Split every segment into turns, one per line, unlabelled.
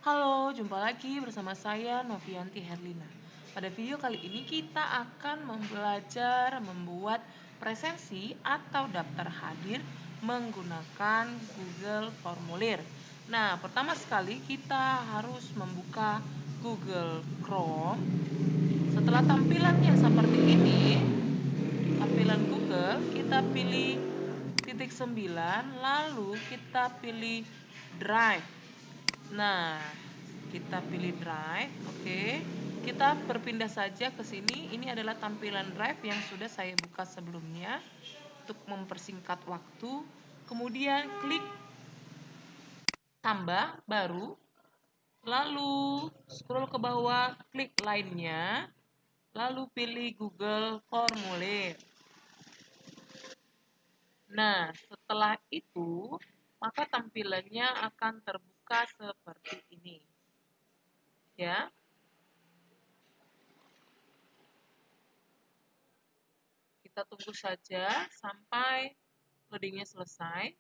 Halo, jumpa lagi bersama saya Novianti Herlina. Pada video kali ini kita akan belajar membuat presensi atau daftar hadir menggunakan Google Formulir. Nah, pertama sekali kita harus membuka Google Chrome. Setelah tampilannya seperti ini, tampilan Google, kita pilih titik 9, lalu kita pilih Drive. Nah, kita pilih Drive, oke. Kita berpindah saja ke sini. Ini adalah tampilan Drive yang sudah saya buka sebelumnya untuk mempersingkat waktu. Kemudian klik tambah baru, lalu scroll ke bawah, klik lainnya, lalu pilih Google Formulir. Nah, setelah itu, maka tampilannya akan terbuka seperti ini. Ya. Kita tunggu saja sampai loadingnya selesai.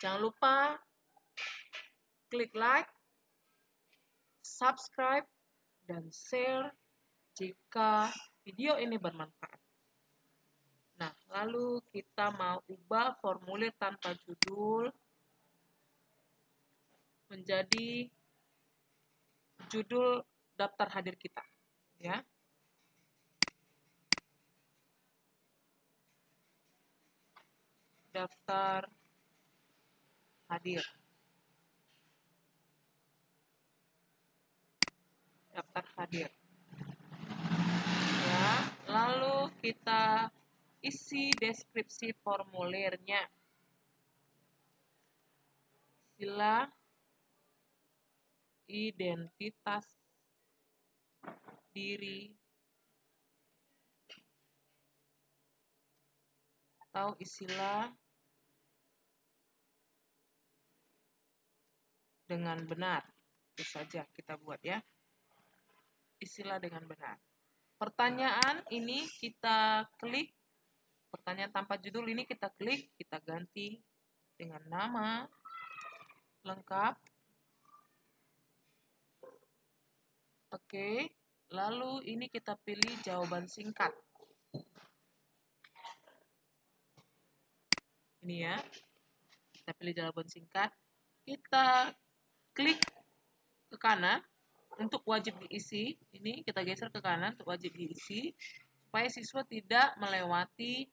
Jangan lupa klik like, subscribe, dan share jika video ini bermanfaat. Nah, lalu kita mau ubah formulir tanpa judul menjadi judul daftar hadir kita, ya. Daftar hadir. Daftar hadir. Ya, lalu kita isi deskripsi formulirnya. Istilah, identitas diri, atau istilah dengan benar. Itu saja kita buat ya. Istilah dengan benar. Pertanyaan ini kita klik. Pertanyaan tanpa judul ini kita klik, kita ganti dengan nama lengkap. Oke, lalu ini kita pilih jawaban singkat. Ini ya, kita pilih jawaban singkat. Kita klik ke kanan untuk wajib diisi. Ini kita geser ke kanan untuk wajib diisi, supaya siswa tidak melewati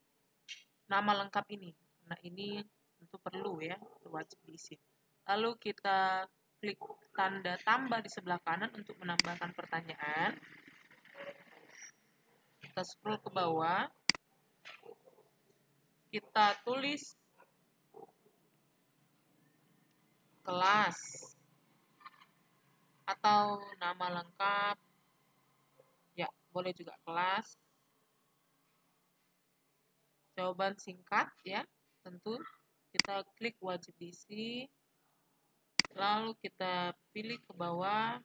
nama lengkap ini. Nah, ini tentu perlu ya, wajib diisi. Lalu kita klik tanda tambah di sebelah kanan untuk menambahkan pertanyaan. Kita scroll ke bawah. Kita tulis kelas atau nama lengkap. Ya, boleh juga kelas. Jawaban singkat ya, tentu kita klik wajib diisi. Lalu kita pilih ke bawah.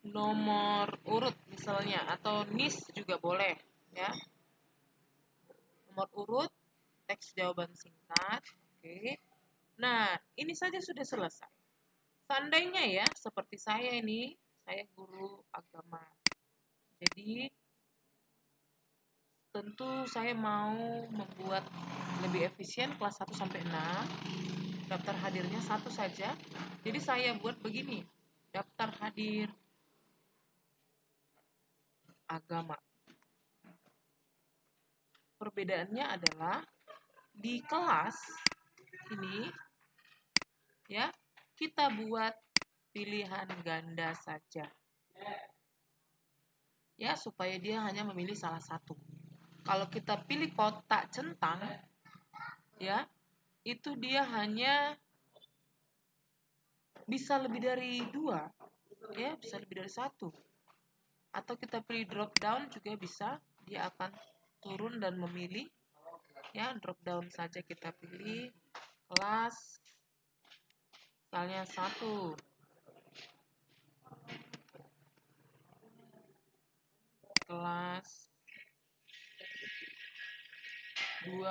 Nomor urut misalnya, atau NIS juga boleh ya. Nomor urut, teks jawaban singkat. Oke. Nah, ini saja sudah selesai. Seandainya ya, seperti saya ini, saya guru agama. Jadi, tentu saya mau membuat lebih efisien kelas 1 sampai 6. Daftar hadirnya satu saja. Jadi saya buat begini. Daftar hadir agama. Perbedaannya adalah di kelas ini ya, kita buat pilihan ganda saja. Ya, supaya dia hanya memilih salah satu. Kalau kita pilih kotak centang, ya, itu dia hanya bisa lebih dari 2, ya, bisa lebih dari 1. Atau kita pilih drop down juga bisa, dia akan turun dan memilih, ya, drop down saja kita pilih kelas, misalnya 1. 2,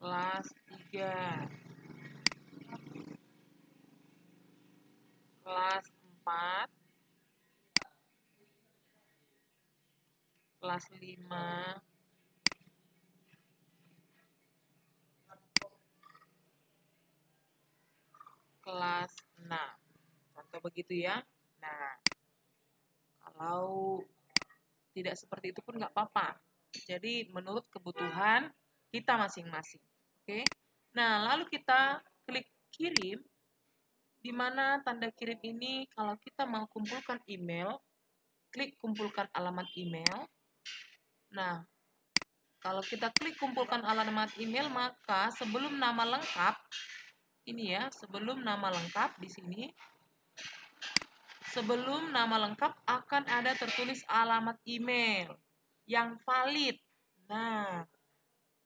kelas 3, kelas 4, kelas 5, kelas 6. Contoh begitu ya. Nah, kalau tidak seperti itu pun nggak apa-apa. Jadi menurut kebutuhan kita masing-masing. Oke. Nah, lalu kita klik kirim, di mana tanda kirim ini kalau kita mau kumpulkan email, klik kumpulkan alamat email. Nah, kalau kita klik kumpulkan alamat email, maka sebelum nama lengkap, ini ya, sebelum nama lengkap di sini, sebelum nama lengkap akan ada tertulis alamat email yang valid. Nah,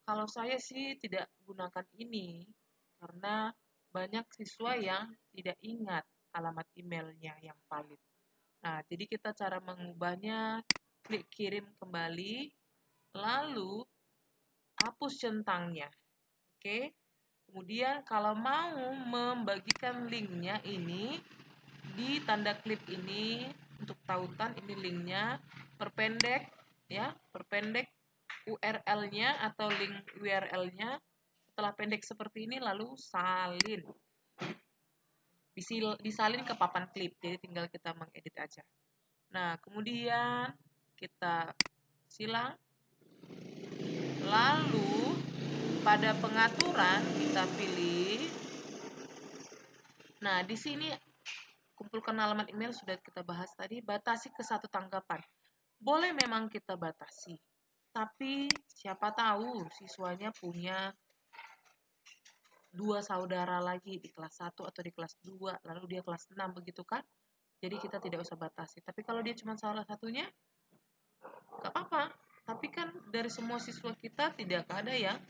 kalau saya sih tidak gunakan ini karena banyak siswa yang tidak ingat alamat emailnya yang valid. Nah, jadi kita cara mengubahnya, klik kirim kembali, lalu hapus centangnya. Oke. Kemudian kalau mau membagikan linknya ini, di tanda klip ini untuk tautan ini linknya, perpendek ya, perpendek URL-nya atau link URL-nya. Setelah pendek seperti ini lalu salin. Disalin ke papan klip, jadi tinggal kita mengedit aja. Nah, kemudian kita silang. Lalu pada pengaturan kita pilih. Nah, di sini kumpulkan alamat email sudah kita bahas tadi, batasi ke 1 tanggapan. Boleh memang kita batasi, tapi siapa tahu siswanya punya 2 saudara lagi di kelas 1 atau di kelas 2, lalu dia kelas 6 begitu kan? Jadi kita tidak usah batasi. Tapi kalau dia cuma salah satunya, nggak apa-apa. Tapi kan dari semua siswa kita tidak ada yang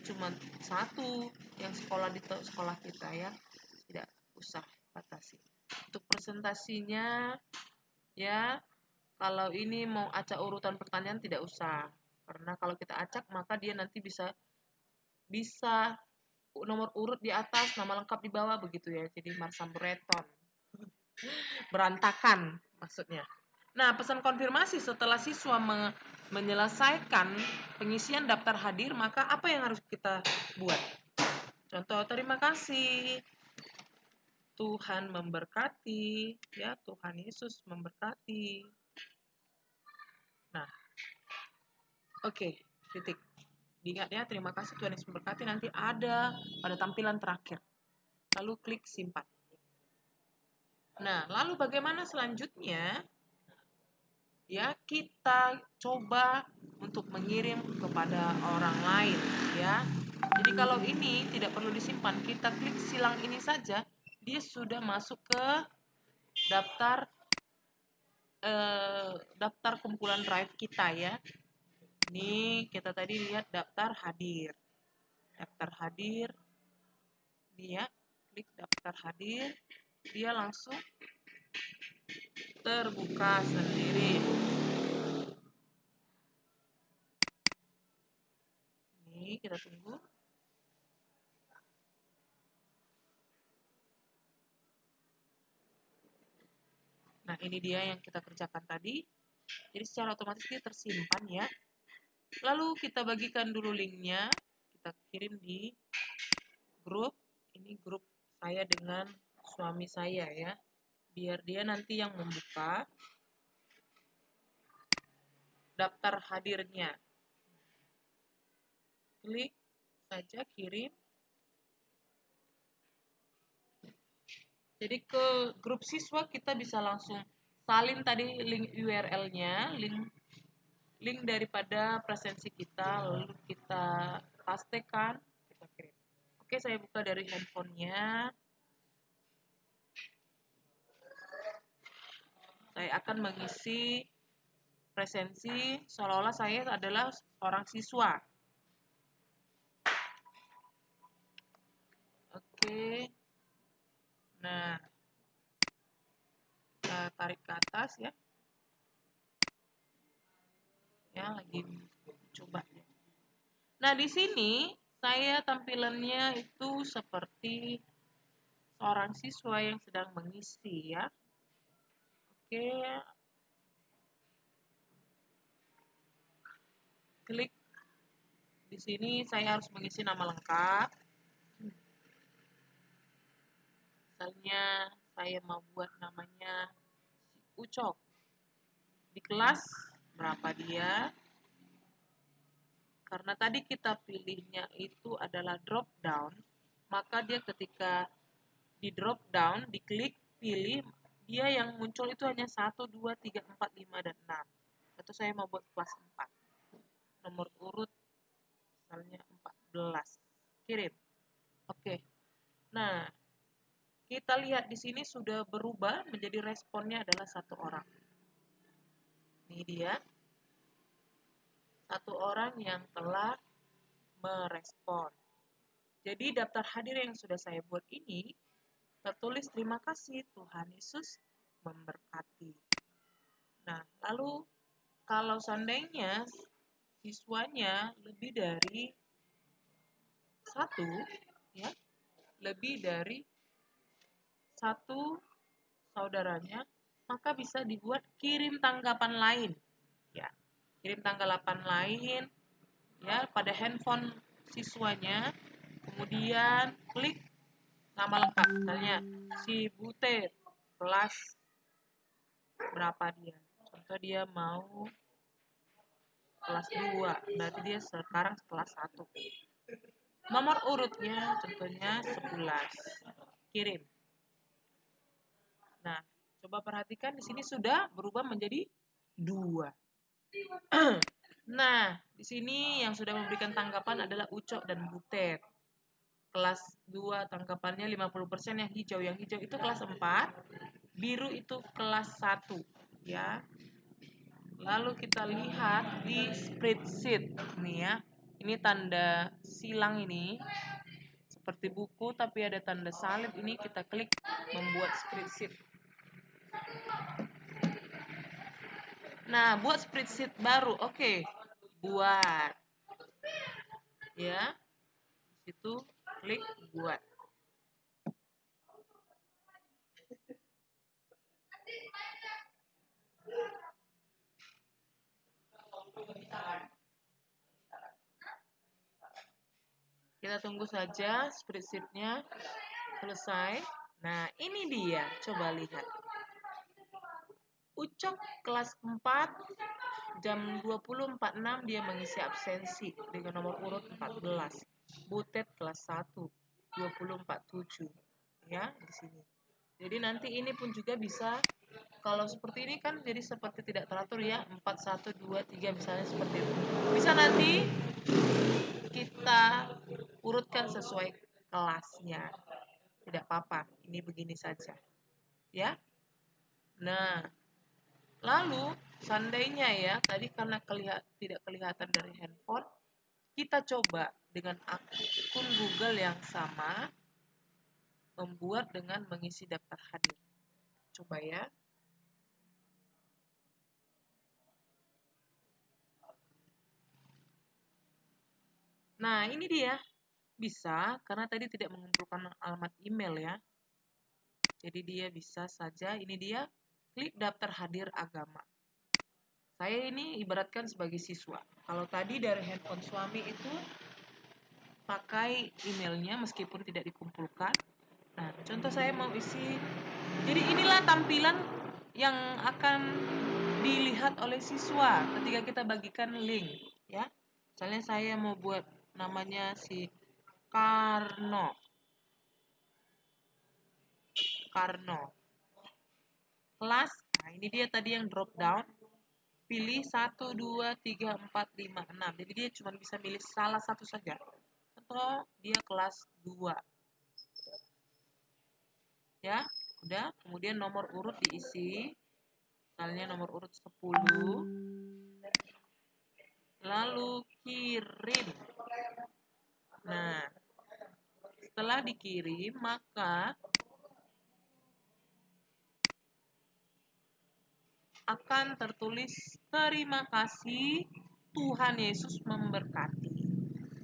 cuma satu yang sekolah di sekolah kita ya. Tidak usah batasi. Untuk presentasinya ya, kalau ini mau acak urutan pertanyaan tidak usah. Karena kalau kita acak maka dia nanti bisa nomor urut di atas, nama lengkap di bawah begitu ya. Jadi marsambureton. Berantakan maksudnya. Nah, pesan konfirmasi setelah siswa menyelesaikan pengisian daftar hadir, maka apa yang harus kita buat? Contoh, terima kasih. Tuhan memberkati, ya, Tuhan Yesus memberkati. Nah, oke, titik. Diingat ya, terima kasih Tuhan Yesus memberkati, nanti ada pada tampilan terakhir. Lalu klik simpan. Nah, lalu bagaimana selanjutnya? Ya, kita coba untuk mengirim kepada orang lain, ya. Jadi kalau ini tidak perlu disimpan, kita klik silang ini saja, dia sudah masuk ke daftar kumpulan drive kita ya. Ini kita tadi lihat daftar hadir. Daftar hadir. Ini ya, klik daftar hadir, dia langsung terbuka sendiri. Ini kita tunggu. Nah, ini dia yang kita kerjakan tadi. Jadi secara otomatis dia tersimpan ya. Lalu kita bagikan dulu linknya. Kita kirim di grup. Ini grup saya dengan suami saya ya. Biar dia nanti yang membuka daftar hadirnya. Klik saja kirim. Jadi ke grup siswa kita bisa langsung salin tadi link URL-nya, link daripada presensi kita, lalu kita pastekan, kita kirim. Oke, saya buka dari handphonenya. Saya akan mengisi presensi seolah-olah saya adalah seorang siswa. Oke. Nah, kita tarik ke atas ya. Ya, lagi coba. Nah, di sini saya tampilannya itu seperti seorang siswa yang sedang mengisi ya. Oke, klik di sini saya harus mengisi nama lengkap. Misalnya saya mau buat namanya si Ucok. Di kelas berapa dia? Karena tadi kita pilihnya itu adalah drop down, maka dia ketika di drop down, diklik, pilih, dia yang muncul itu hanya 1, 2, 3, 4, 5, dan 6. Atau saya mau buat kelas 4. Nomor urut misalnya 14. Kirim. Oke. Nah, kita lihat di sini sudah berubah menjadi responnya adalah 1 orang. Ini dia. 1 orang yang telah merespon. Jadi daftar hadir yang sudah saya buat ini tertulis terima kasih Tuhan Yesus memberkati. Nah, lalu kalau seandainya siswanya lebih dari 1, ya, lebih dari 1 saudaranya, maka bisa dibuat kirim tanggapan lain. Ya, kirim tanggapan lain ya pada handphone siswanya. Kemudian klik nama lengkap, misalnya si Butet kelas berapa dia. Contoh dia mau kelas 2, berarti dia sekarang kelas 1. Nomor urutnya contohnya 11. Kirim. Nah, coba perhatikan di sini sudah berubah menjadi 2. Nah, di sini yang sudah memberikan tanggapan adalah Ucok dan Butet. Kelas 2 tanggapannya 50%, yang hijau. Yang hijau itu kelas 4, biru itu kelas 1, ya. Lalu kita lihat di spreadsheet nih ya. Ini tanda silang ini. Seperti buku tapi ada tanda salib, ini kita klik membuat spreadsheet. Nah, buat spreadsheet baru. Oke. Buat. Ya. Situ klik buat. Kita tunggu saja spreadsheet-nya selesai. Nah, ini dia. Coba lihat. Ucok kelas 4, jam 20.46 dia mengisi absensi dengan nomor urut 14. Butet kelas 1, 20.47. Ya, di sini. Jadi nanti ini pun juga bisa, kalau seperti ini kan jadi seperti tidak teratur ya, 4, 1, 2, 3 misalnya seperti itu. Bisa nanti kita urutkan sesuai kelasnya. Tidak apa-apa, ini begini saja. Ya. Nah, lalu seandainya ya, tadi karena tidak kelihatan dari handphone, kita coba dengan akun Google yang sama, membuat dengan mengisi daftar hadir. Coba ya. Nah, ini dia. Bisa, karena tadi tidak mengumpulkan alamat email ya. Jadi dia bisa saja, ini dia, klik daftar hadir agama. Saya ini ibaratkan sebagai siswa. Kalau tadi dari handphone suami itu pakai emailnya meskipun tidak dikumpulkan. Nah, contoh saya mau isi. Jadi inilah tampilan yang akan dilihat oleh siswa ketika kita bagikan link, ya. Misalnya saya mau buat namanya si Karno. Kelas, nah ini dia tadi yang drop down. Pilih 1, 2, 3, 4, 5, 6. Jadi dia cuma bisa milih salah satu saja. Contoh dia kelas 2. Ya, udah. Kemudian nomor urut diisi. Misalnya nomor urut 10. Lalu kirim. Nah, setelah dikirim, maka akan tertulis terima kasih Tuhan Yesus memberkati.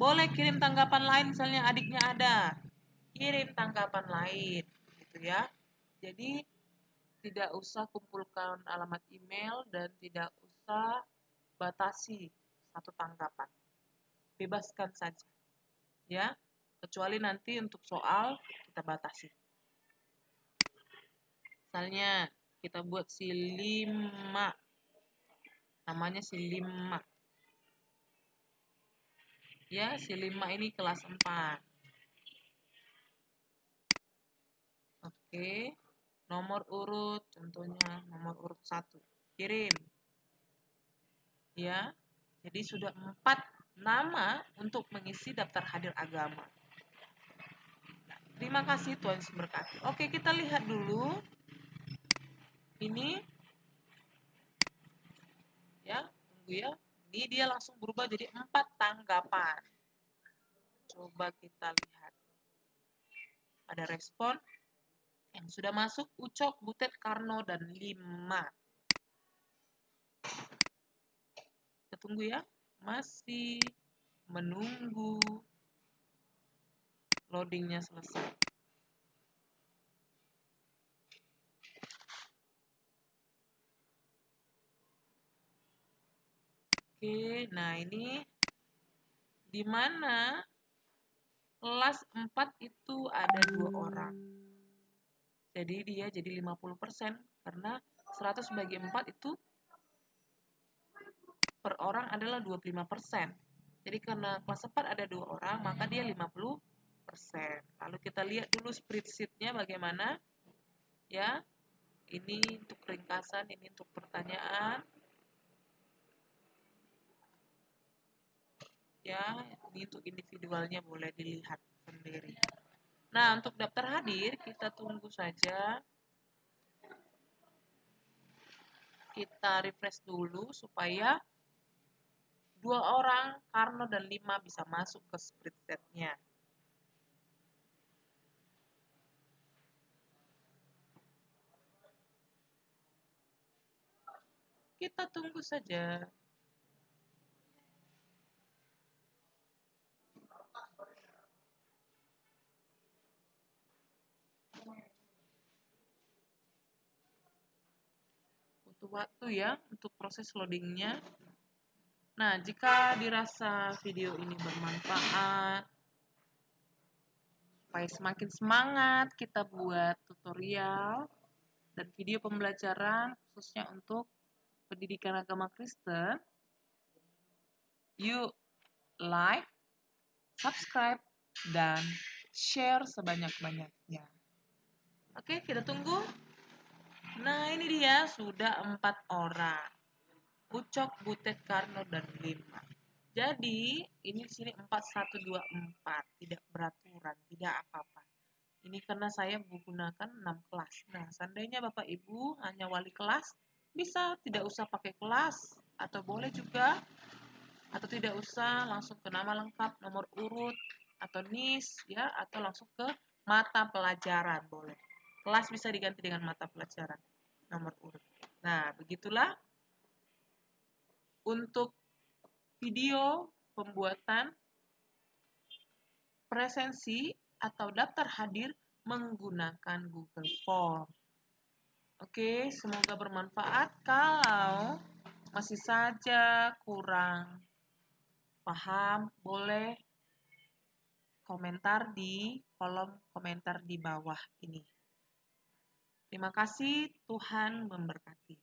Boleh kirim tanggapan lain, misalnya adiknya ada, kirim tanggapan lain, gitu ya. Jadi tidak usah kumpulkan alamat email dan tidak usah batasi satu tanggapan. Bebaskan saja, ya. Kecuali nanti untuk soal kita batasi. Misalnya kita buat si 5, namanya si 5. Ya, si 5 ini kelas 4. Oke, nomor urut, contohnya nomor urut 1. Kirim. Ya, jadi sudah 4 nama untuk mengisi daftar hadir agama. Nah, terima kasih, Tuhan Yesus berkati. Oke, kita lihat dulu. Ini, ya, tunggu ya. Ini dia langsung berubah jadi 4 tanggapan. Coba kita lihat. Ada respon yang sudah masuk Ucok, Butet, Karno, dan 5. Kita tunggu ya. Masih menunggu loadingnya selesai. Oke, nah ini di mana kelas 4 itu ada 2 orang. Jadi dia jadi 50% karena 100 bagi 4 itu per orang adalah 25%. Jadi karena kelas 4 ada 2 orang, maka dia 50%. Lalu kita lihat dulu spreadsheet-nya bagaimana. Ya, ini untuk ringkasan, ini untuk pertanyaan. Ya, ini untuk individualnya boleh dilihat sendiri. Nah, untuk daftar hadir kita tunggu saja. Kita refresh dulu supaya 2 orang, Karno dan 5 bisa masuk ke spreadsheet-nya. Kita tunggu saja. Butuh waktu ya untuk proses loadingnya. Nah, jika dirasa video ini bermanfaat, supaya semakin semangat kita buat tutorial dan video pembelajaran khususnya untuk pendidikan agama Kristen, yuk like, subscribe, dan share sebanyak-banyaknya. Oke, kita tunggu. Nah, ini dia sudah 4 orang. Ucok, Butet, Karno, dan 5. Jadi, ini di sini 4, 1, 2, 4. Tidak beraturan, tidak apa-apa. Ini karena saya menggunakan 6 kelas. Nah, seandainya Bapak Ibu hanya wali kelas, bisa tidak usah pakai kelas. Atau boleh juga, atau tidak usah langsung ke nama lengkap, nomor urut, atau NIS, ya, atau langsung ke mata pelajaran, boleh. Kelas bisa diganti dengan mata pelajaran, nomor urut. Nah, begitulah untuk video pembuatan presensi atau daftar hadir menggunakan Google Form. Oke, semoga bermanfaat. Kalau masih saja kurang paham, boleh komentar di kolom komentar di bawah ini. Terima kasih, Tuhan memberkati.